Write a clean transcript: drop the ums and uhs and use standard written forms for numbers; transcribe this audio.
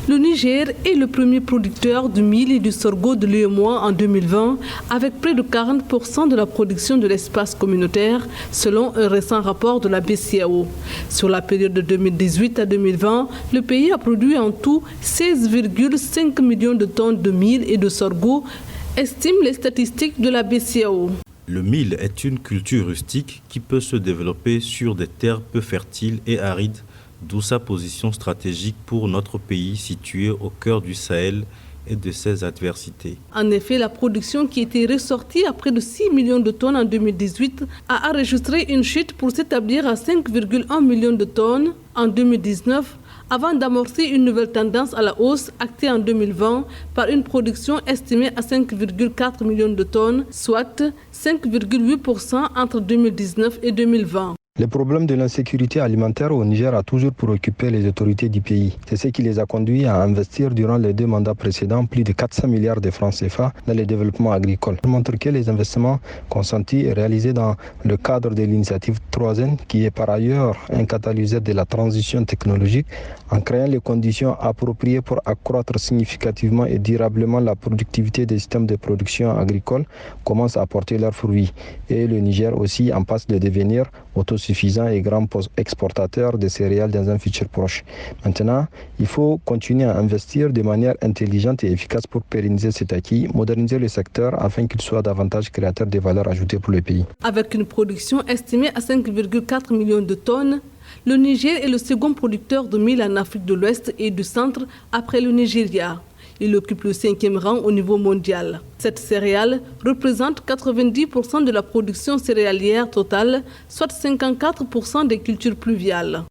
Le Niger est le premier producteur de mil et du sorgho de l'UEMOA en 2020, avec près de 40% de la production de l'espace communautaire, selon un récent rapport de la BCEAO. Sur la période de 2018 à 2020, le pays a produit en tout 16,5 millions de tonnes de mil et de sorgho, estiment les statistiques de la BCEAO. Le mil est une culture rustique qui peut se développer sur des terres peu fertiles et arides, d'où sa position stratégique pour notre pays situé au cœur du Sahel et de ses adversités. En effet, la production qui était ressortie à près de 6 millions de tonnes en 2018 a enregistré une chute pour s'établir à 5,1 millions de tonnes en 2019, avant d'amorcer une nouvelle tendance à la hausse actée en 2020 par une production estimée à 5,4 millions de tonnes, soit 5,8% entre 2019 et 2020. Le problème de l'insécurité alimentaire au Niger a toujours préoccupé les autorités du pays. C'est ce qui les a conduits à investir durant les 2 mandats précédents plus de 400 milliards de francs CFA dans le développement agricole. Ça montre que les investissements consentis et réalisés dans le cadre de l'initiative 3N, qui est par ailleurs un catalyseur de la transition technologique, en créant les conditions appropriées pour accroître significativement et durablement la productivité des systèmes de production agricole, commencent à porter leurs fruits. Et le Niger aussi en passe de devenir autosuffisant et grand exportateur de céréales dans un futur proche. Maintenant, il faut continuer à investir de manière intelligente et efficace pour pérenniser cet acquis, moderniser le secteur afin qu'il soit davantage créateur de valeur ajoutée pour le pays. Avec une production estimée à 5,4 millions de tonnes, le Niger est le second producteur de mil en Afrique de l'Ouest et du Centre après le Nigeria. Il occupe le 5e rang au niveau mondial. Cette céréale représente 90% de la production céréalière totale, soit 54% des cultures pluviales.